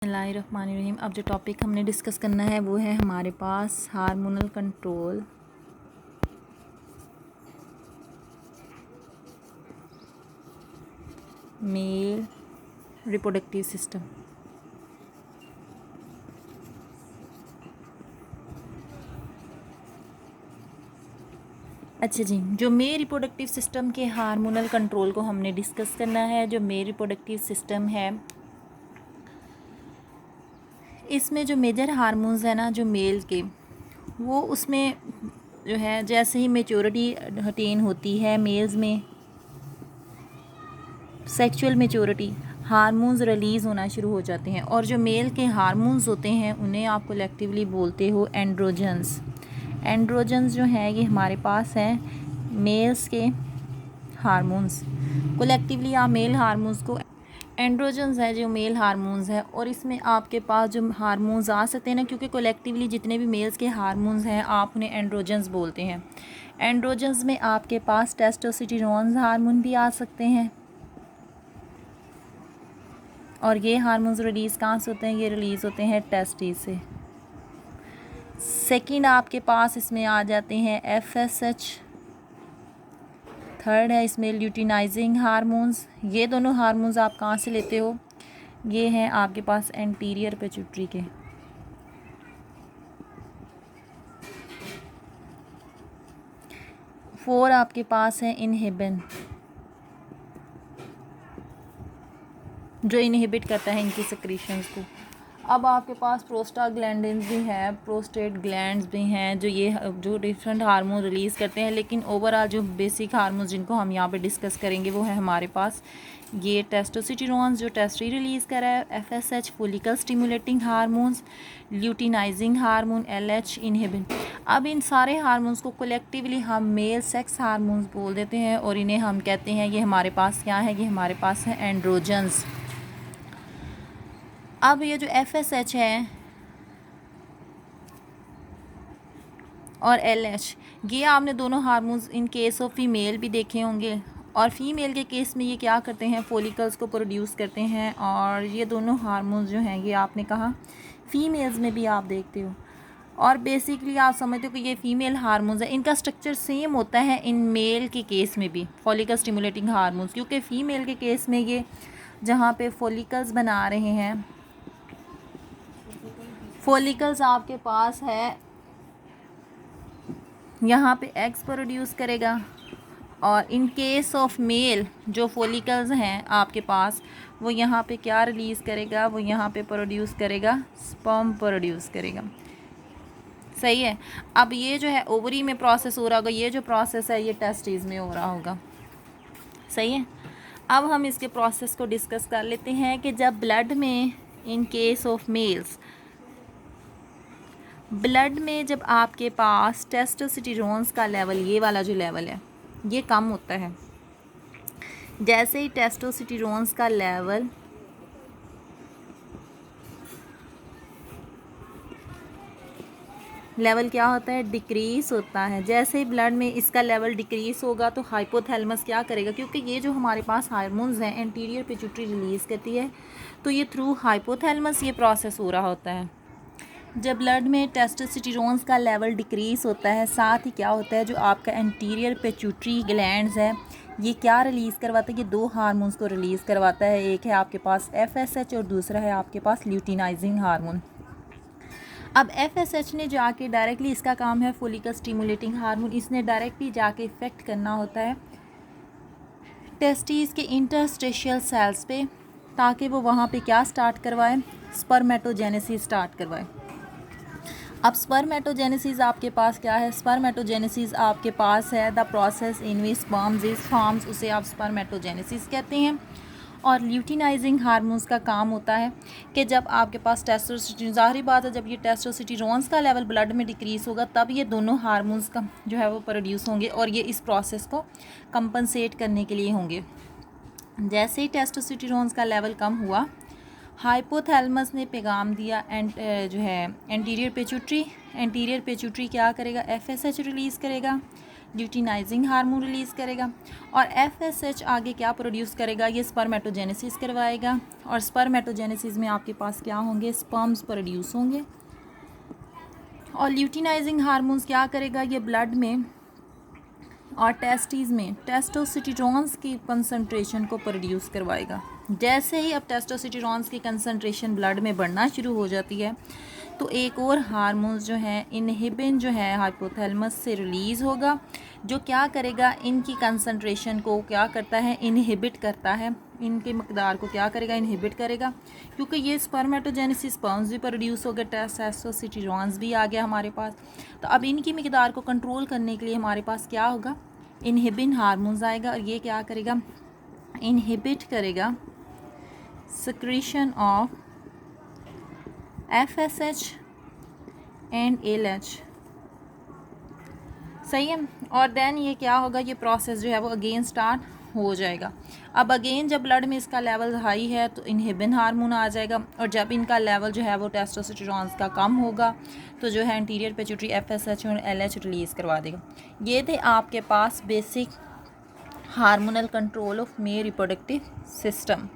बिस्मिल्लाहिर्रहमानिर्रहीम। अब जो टॉपिक हमने डिस्कस करना है वो है हमारे पास hormonal control male reproductive system. अच्छा जी, जो मेल रिप्रोडक्टिव सिस्टम के हार्मोनल कंट्रोल को हमने डिस्कस करना है। जो मेल रिप्रोडक्टिव सिस्टम है, इसमें जो मेजर हार्मोन्स है ना जो मेल के, वो उसमें जो है जैसे ही मेच्योरिटी अटेन होती है मेल्स में, सेक्सुअल मेच्योरिटी, हार्मोन्स रिलीज़ होना शुरू हो जाते हैं। और जो मेल के हार्मोन्स होते हैं उन्हें आप कलेक्टिवली बोलते हो एंड्रोजन्स। एंड्रोजन्स जो हैं ये हमारे पास हैं मेल्स के हार्मोन्स। कलेक्टिवली आप मेल हार्मोन्स को एंड्रोजन्स है जो मेल हार्मोन्स है। और इसमें आपके पास जो हार्मोन्स आ सकते हैं ना, क्योंकि कलेक्टिवली जितने भी मेल्स के हार्मोन्स हैं आप उन्हें एंड्रोजन्स बोलते हैं। एंड्रोजन्स में आपके पास टेस्टोस्टेरोन हार्मोन भी आ सकते हैं। और ये हार्मोन्स रिलीज़ कहाँ से होते हैं? ये रिलीज़ होते हैं टेस्टिस से। सेकंड आपके पास इसमें आ जाते हैं FSH। थर्ड है इसमें ल्यूटिनाइजिंग हार्मोन्स। ये दोनों हार्मोन्स आप कहाँ से लेते हो? ये हैं आपके पास एंटीरियर पिट्यूटरी के। फोर आपके पास है इनहिबिन, जो इनहिबिट करता है इनकी सिक्रीशंस को। अब आपके पास प्रोस्टाग्लैंडिन्स भी हैं, प्रोस्टेट ग्लैंड्स भी हैं, जो डिफरेंट हार्मोन रिलीज़ करते हैं। लेकिन ओवरऑल जो बेसिक हार्मोन जिनको हम यहाँ पे डिस्कस करेंगे वो है हमारे पास ये टेस्टोस्टेरोन जो टेस्ट्री रिलीज़ कर रहा है, FSH follicle stimulating hormones, luteinizing hormone, LH inhibin. अब इन सारे हार्मोन्स को कलेक्टिवली हम मेल सेक्स हार्मोन्स बोल देते हैं और इन्हें हम कहते हैं ये हमारे पास क्या है? ये हमारे पास है एंड्रोजन्स। अब ये जो FSH है और LH, ये आपने दोनों hormones in case of female भी देखे होंगे। और फीमेल के केस में ये क्या करते हैं? फॉलिकल्स को प्रोड्यूस करते हैं। और ये दोनों हार्मोन्स जो हैं ये आपने कहा फीमेल्स में भी आप देखते हो। और बेसिकली आप समझते हो कि ये फीमेल हार्मोन्स है, इनका स्ट्रक्चर सेम होता है इन मेल के केस में भी, फॉलिकल स्टिमुलेटिंग हार्मोन्स। क्योंकि फ़ीमेल के केस में ये जहाँ पे फॉलिकल्स बना रहे हैं, फॉलिकल्स आपके पास है यहाँ पे एग्स प्रोड्यूस करेगा। और इन केस ऑफ मेल जो फॉलिकल्स हैं आपके पास, वो यहाँ पे क्या रिलीज़ करेगा? वो यहाँ पे प्रोड्यूस करेगा स्पर्म प्रोड्यूस करेगा। सही है। अब ये जो है ओवरी में प्रोसेस हो रहा होगा, ये जो प्रोसेस है ये टेस्टिस में हो रहा होगा। सही है। अब हम इसके प्रोसेस को डिस्कस कर लेते हैं कि जब ब्लड में, in case of males, blood में जब आपके पास टेस्टोस्टेरोन्स का लेवल, ये वाला जो लेवल है ये कम होता है। जैसे ही टेस्टोस्टेरोन्स का लेवल क्या होता है? डिक्रीज़ होता है। जैसे ही ब्लड में इसका लेवल डिक्रीज़ होगा तो हाइपोथैलेमस क्या करेगा? क्योंकि ये जो हमारे पास हार्मोन्स हैं एंटीरियर पिट्यूटरी रिलीज़ करती है, तो ये थ्रू हाइपोथैलेमस ये प्रोसेस हो रहा होता है। जब ब्लड में टेस्टोस्टेरोन्स का लेवल डिक्रीज़ होता है, साथ ही क्या होता है? जो आपका एंटीरियर पिट्यूटरी ग्लैंड्स है ये क्या रिलीज़ करवाता है? ये दो हार्मोन्स को रिलीज़ करवाता है। एक है आपके पास FSH और दूसरा है आपके पास ल्यूटिनाइजिंग हार्मोन। अब FSH ने जाके डायरेक्टली, इसका काम है फॉलिकल स्टिमुलेटिंग हार्मोन, इसने डायरेक्टली जाके इफ़ेक्ट करना होता है टेस्टिस के इंटरस्टेशियल सेल्स पे, ताकि वो वहाँ पे क्या स्टार्ट करवाए? स्पर्मेटोजेनेसिस स्टार्ट करवाए। अब स्पर्मेटोजेनेसिस आपके पास क्या है? स्पर्मेटोजेनेसिस आपके पास है the process in which sperms is forms, उसे आप स्पर्मेटोजेनेसिस कहते हैं। और ल्यूटिनाइजिंग हार्मोन्स का काम होता है कि जब आपके पास टेस्टोस्टेरोन, ज़ाहिर बात है जब ये टेस्टोस्टेरोन्स का लेवल ब्लड में डिक्रीज़ होगा तब ये दोनों हार्मोन्स का जो है वो प्रोड्यूस होंगे और ये इस प्रोसेस को कंपनसेट करने के लिए होंगे। जैसे ही टेस्टोस्टेरोन्स का लेवल कम हुआ, हाइपोथैलेमस ने पैगाम दिया जो है एंटीरियर पिट्यूटरी क्या करेगा? FSH रिलीज़ करेगा। ल्यूटिनाइजिंग हार्मोन रिलीज़ करेगा। और FSH आगे क्या प्रोड्यूस करेगा, ये स्पर्मेटोजेनेसिस करवाएगा। और स्पर्मेटोजेनेसिस में आपके पास क्या होंगे, स्पर्म्स प्रोड्यूस होंगे। और ल्यूटिनाइजिंग हार्मोन्स क्या करेगा, ये ब्लड में और टेस्टिस में टेस्टोस्टेरोन्स की कंसंट्रेशन को प्रोड्यूस करवाएगा। जैसे ही अब टेस्टोस्टेरोन्स की कंसंट्रेशन ब्लड में बढ़ना शुरू हो जाती है तो एक और हार्मोन्स जो हैं, इनहिबिन जो है हाइपोथैलेमस से रिलीज़ होगा, जो क्या करेगा, इनकी कंसंट्रेशन को क्या करता है, इनहिबिट करता है, इनके मकदार को क्या करेगा, इनहिबिट करेगा। क्योंकि ये स्पर्मेटोजेनेसिस स्पर्म्स भी प्रोड्यूस हो गए, टेस्टोस्टेरोन्स भी आ गया हमारे पास, तो अब इनकी मकदार को कंट्रोल करने के लिए हमारे पास क्या होगा, इनहिबिन हार्मोन्स आएगा। और ये क्या करेगा, इनहिबिट करेगा secretion of FSH and LH। सही है। और देन ये क्या होगा, ये प्रोसेस जो है वो अगेन स्टार्ट हो जाएगा। अब अगेन जब ब्लड में इसका लेवल हाई है तो इनहिबिन हार्मोन आ जाएगा, और जब इनका लेवल जो है वो टेस्टोस्टेरोन्स का कम होगा तो जो है एंटीरियर पिट्यूटरी FSH और LH रिलीज़ करवा देगा। ये थे आपके पास basic hormonal control of male reproductive system.